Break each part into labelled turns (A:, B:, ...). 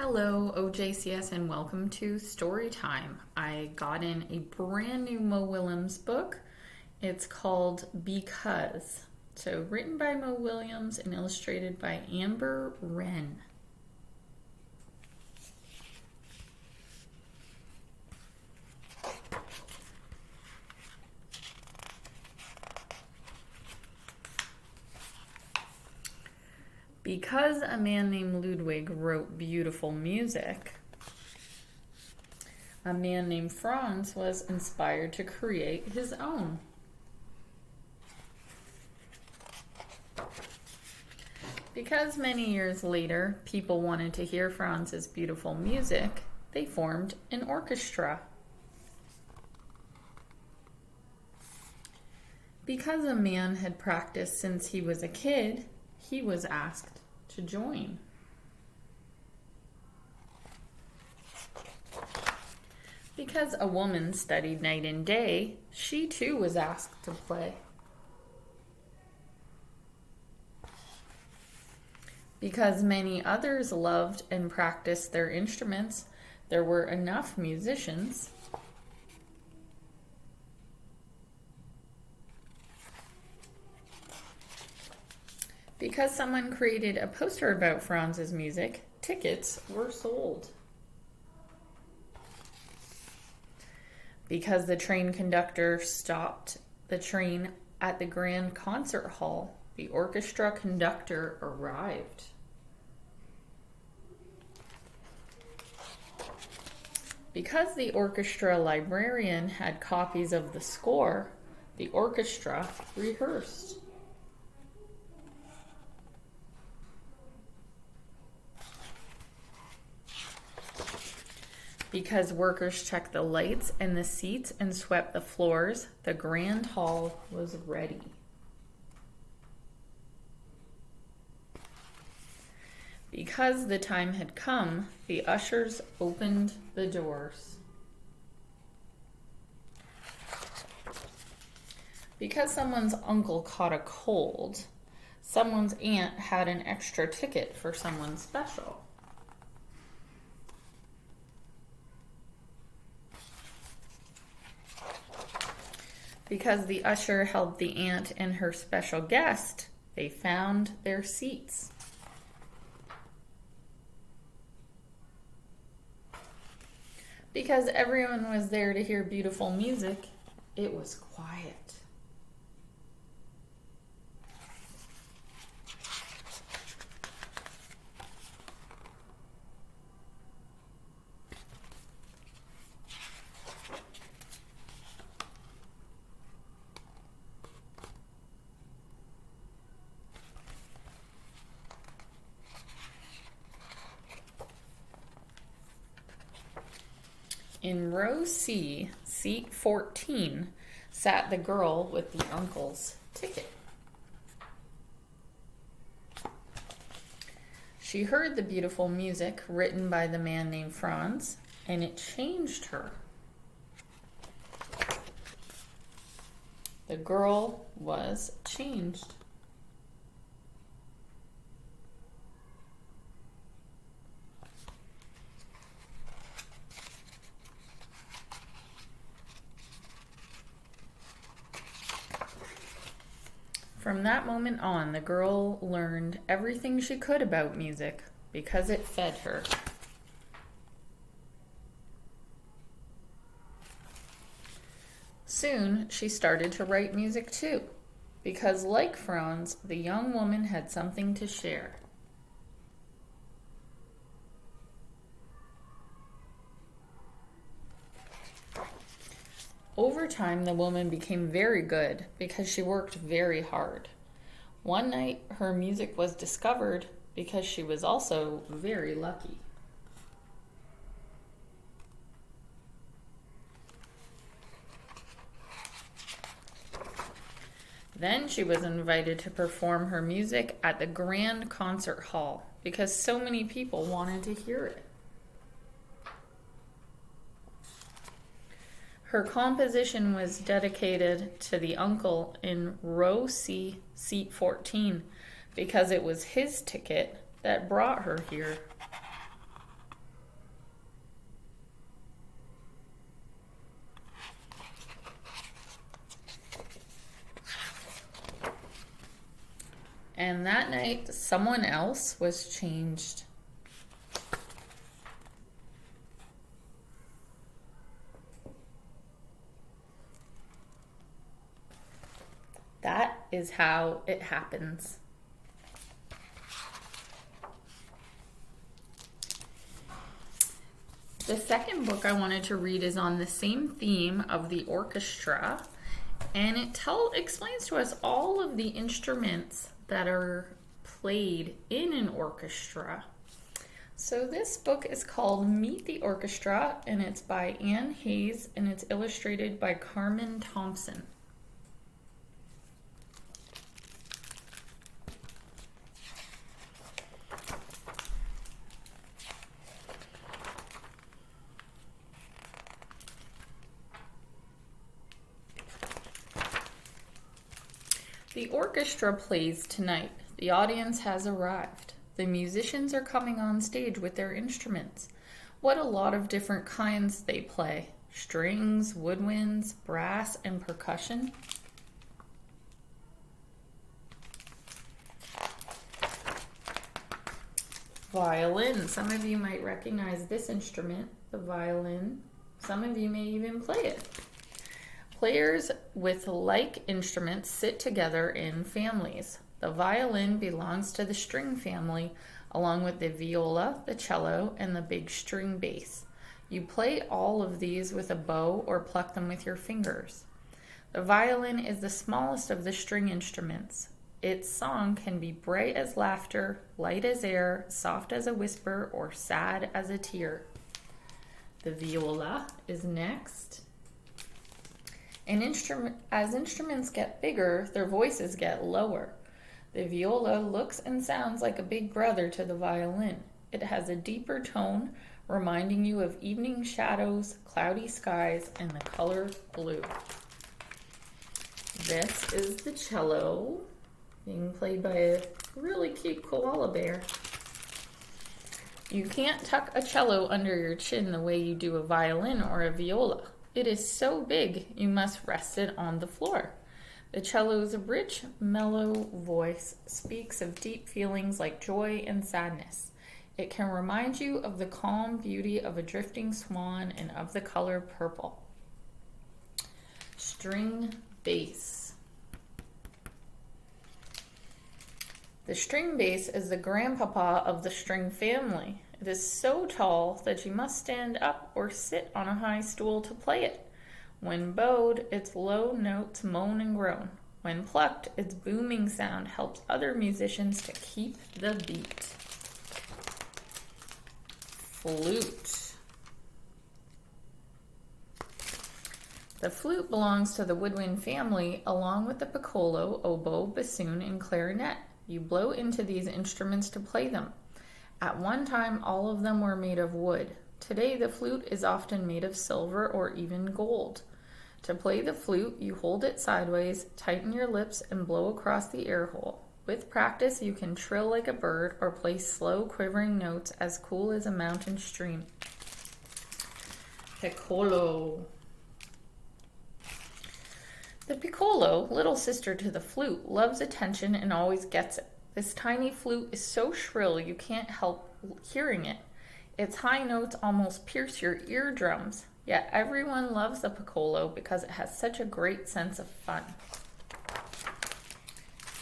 A: Hello, OJCS, and welcome to Storytime. I got in a brand new Willems book. It's called Because. So, written by Willems and illustrated by Amber Wren. Because a man named Ludwig wrote beautiful music, a man named Franz was inspired to create his own. Because many years later, people wanted to hear Franz's beautiful music, they formed an orchestra. Because a man had practiced since he was a kid, he was asked to join. Because a woman studied night and day, she too was asked to play. Because many others loved and practiced their instruments, there were enough musicians. Because someone created a poster about Franz's music, tickets were sold. Because the train conductor stopped the train at the Grand Concert Hall, the orchestra conductor arrived. Because the orchestra librarian had copies of the score, the orchestra rehearsed. Because workers checked the lights and the seats and swept the floors, the grand hall was ready. Because the time had come, the ushers opened the doors. Because someone's uncle caught a cold, someone's aunt had an extra ticket for someone special. Because the usher held the aunt and her special guest, they found their seats. Because everyone was there to hear beautiful music, it was quiet. In row C, seat 14, sat the girl with the uncle's ticket. She heard the beautiful music written by the man named Franz, and it changed her. The girl was changed. From that moment on, the girl learned everything she could about music because it fed her. Soon, she started to write music too, because like Franz, the young woman had something to share. Over time, the woman became very good because she worked very hard. One night, her music was discovered because she was also very lucky. Then she was invited to perform her music at the Grand Concert Hall because so many people wanted to hear it. Her composition was dedicated to the uncle in row C, seat 14, because it was his ticket that brought her here. And that night, someone else was changed. That is how it happens. The second book I wanted to read is on the same theme of the orchestra, and it explains to us all of the instruments that are played in an orchestra. So this book is called Meet the Orchestra, and it's by Anne Hayes, and it's illustrated by Karmen Thompson. The orchestra plays tonight. The audience has arrived. The musicians are coming on stage with their instruments. What a lot of different kinds they play. Strings, woodwinds, brass, and percussion. Violin. Some of you might recognize this instrument, the violin. Some of you may even play it. Players with like instruments sit together in families. The violin belongs to the string family, along with the viola, the cello, and the big string bass. You play all of these with a bow or pluck them with your fingers. The violin is the smallest of the string instruments. Its song can be bright as laughter, light as air, soft as a whisper, or sad as a tear. The viola is next. As instruments get bigger, their voices get lower. The viola looks and sounds like a big brother to the violin. It has a deeper tone, reminding you of evening shadows, cloudy skies, and the color blue. This is the cello, being played by a really cute koala bear. You can't tuck a cello under your chin the way you do a violin or a viola. It is so big, you must rest it on the floor. The cello's rich, mellow voice speaks of deep feelings like joy and sadness. It can remind you of the calm beauty of a drifting swan and of the color purple. String bass. The string bass is the grandpapa of the string family. It is so tall that you must stand up or sit on a high stool to play it. When bowed, its low notes moan and groan. When plucked, its booming sound helps other musicians to keep the beat. Flute. The flute belongs to the woodwind family along with the piccolo, oboe, bassoon, and clarinet. You blow into these instruments to play them. At one time, all of them were made of wood. Today, the flute is often made of silver or even gold. To play the flute, you hold it sideways, tighten your lips, and blow across the air hole. With practice, you can trill like a bird or play slow, quivering notes as cool as a mountain stream. Piccolo. The piccolo, little sister to the flute, loves attention and always gets it. This tiny flute is so shrill you can't help hearing it. Its high notes almost pierce your eardrums, yet everyone loves the piccolo because it has such a great sense of fun.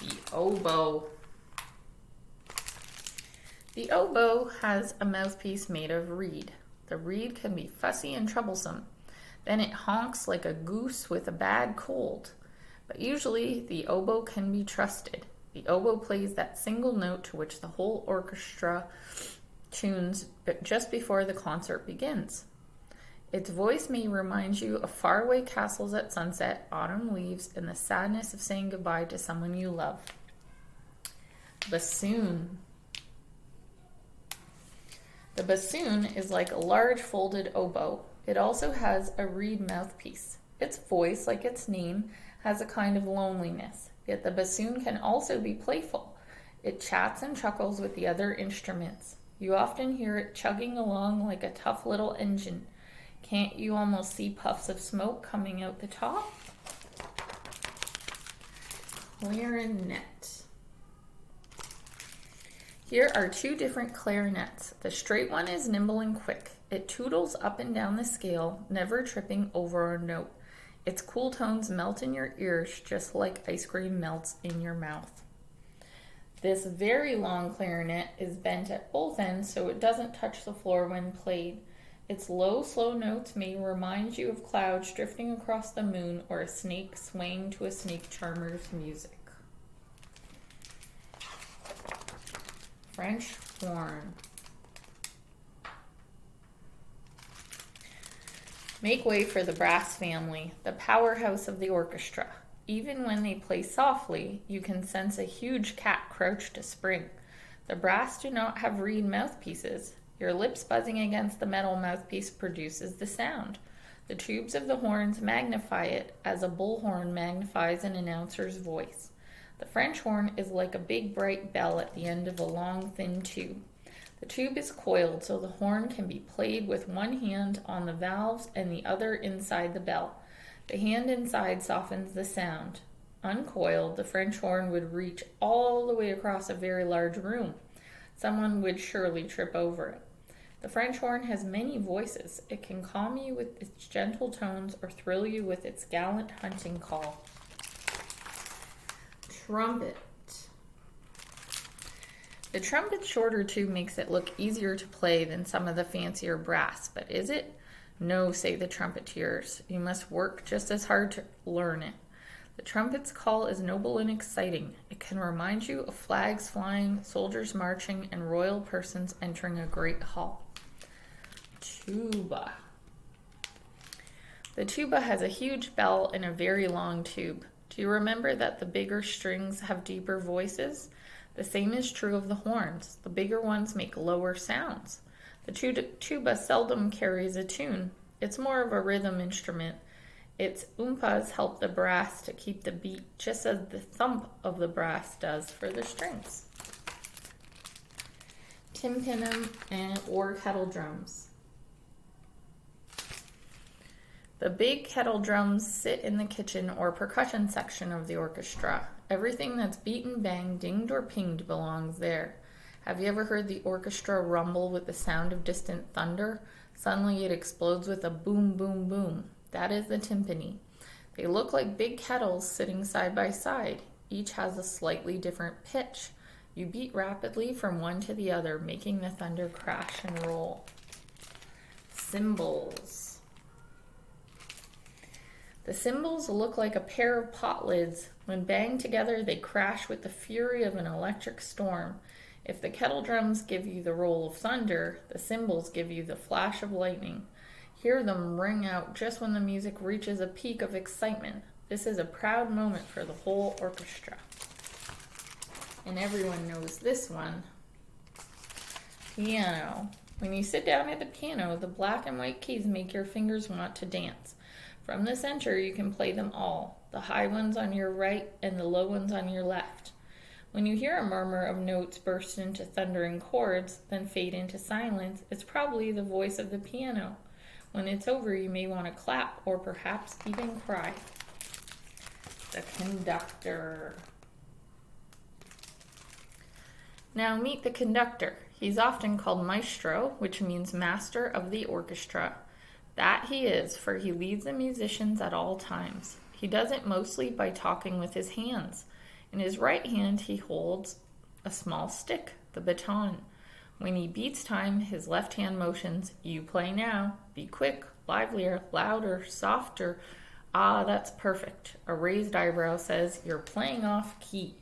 A: The oboe. The oboe has a mouthpiece made of reed. The reed can be fussy and troublesome. Then it honks like a goose with a bad cold. But usually the oboe can be trusted. The oboe plays that single note to which the whole orchestra tunes just before the concert begins. Its voice may remind you of faraway castles at sunset, autumn leaves, and the sadness of saying goodbye to someone you love. Bassoon. The bassoon is like a large folded oboe. It also has a reed mouthpiece. Its voice, like its name, has a kind of loneliness. Yet the bassoon can also be playful. It chats and chuckles with the other instruments. You often hear it chugging along like a tough little engine. Can't you almost see puffs of smoke coming out the top? Clarinet. Here are two different clarinets. The straight one is nimble and quick. It tootles up and down the scale, never tripping over a note. Its cool tones melt in your ears just like ice cream melts in your mouth. This very long clarinet is bent at both ends so it doesn't touch the floor when played. Its low, slow notes may remind you of clouds drifting across the moon or a snake swaying to a snake charmer's music. French horn. Make way for the brass family, the powerhouse of the orchestra. Even when they play softly, you can sense a huge cat crouched to spring. The brass do not have reed mouthpieces. Your lips buzzing against the metal mouthpiece produces the sound. The tubes of the horns magnify it as a bullhorn magnifies an announcer's voice. The French horn is like a big bright bell at the end of a long, thin tube. The tube is coiled so the horn can be played with one hand on the valves and the other inside the bell. The hand inside softens the sound. Uncoiled, the French horn would reach all the way across a very large room. Someone would surely trip over it. The French horn has many voices. It can calm you with its gentle tones or thrill you with its gallant hunting call. Trumpet. The trumpet's shorter tube makes it look easier to play than some of the fancier brass, but is it? No, say the trumpeteers. You must work just as hard to learn it. The trumpet's call is noble and exciting. It can remind you of flags flying, soldiers marching, and royal persons entering a great hall. Tuba. The tuba has a huge bell and a very long tube. Do you remember that the bigger strings have deeper voices? The same is true of the horns. The bigger ones make lower sounds. The tuba seldom carries a tune. It's more of a rhythm instrument. Its oompas help the brass to keep the beat just as the thump of the brass does for the strings. Tympanum or kettle drums. The big kettle drums sit in the kitchen or percussion section of the orchestra. Everything that's beaten, banged, dinged, or pinged belongs there. Have you ever heard the orchestra rumble with the sound of distant thunder? Suddenly it explodes with a boom, boom, boom. That is the timpani. They look like big kettles sitting side by side. Each has a slightly different pitch. You beat rapidly from one to the other, making the thunder crash and roll. Cymbals. The cymbals look like a pair of pot lids. When banged together, they crash with the fury of an electric storm. If the kettle drums give you the roll of thunder, the cymbals give you the flash of lightning. Hear them ring out just when the music reaches a peak of excitement. This is a proud moment for the whole orchestra. And everyone knows this one. Piano. When you sit down at the piano, the black and white keys make your fingers want to dance. From the center, you can play them all, the high ones on your right and the low ones on your left. When you hear a murmur of notes burst into thundering chords, then fade into silence, it's probably the voice of the piano. When it's over, you may want to clap or perhaps even cry. The conductor. Now meet the conductor. He's often called maestro, which means master of the orchestra. That he is, for he leads the musicians at all times. He does it mostly by talking with his hands. In his right hand, he holds a small stick, the baton. When he beats time, his left hand motions, "You play now. Be quick, livelier, louder, softer." Ah, that's perfect. A raised eyebrow says, "You're playing off key."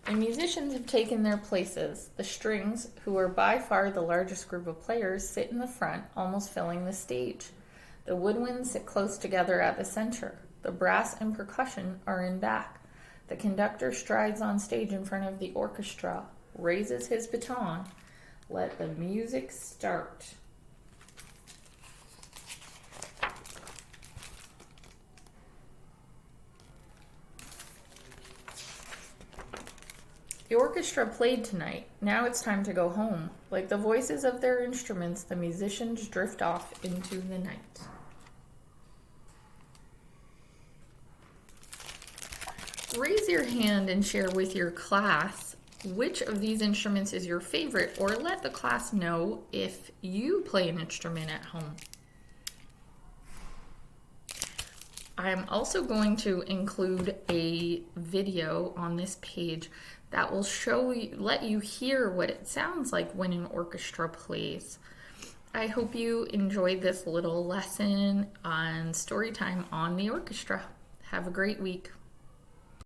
A: The musicians have taken their places. The strings, who are by far the largest group of players, sit in the front, almost filling the stage. The woodwinds sit close together at the center. The brass and percussion are in back. The conductor strides on stage in front of the orchestra, raises his baton. Let the music start. The orchestra played tonight. Now it's time to go home. Like the voices of their instruments, the musicians drift off into the night. Raise your hand and share with your class which of these instruments is your favorite, or let the class know if you play an instrument at home. I'm also going to include a video on this page that will let you hear what it sounds like when an orchestra plays. I hope you enjoyed this little lesson on story time on the orchestra. Have a great week.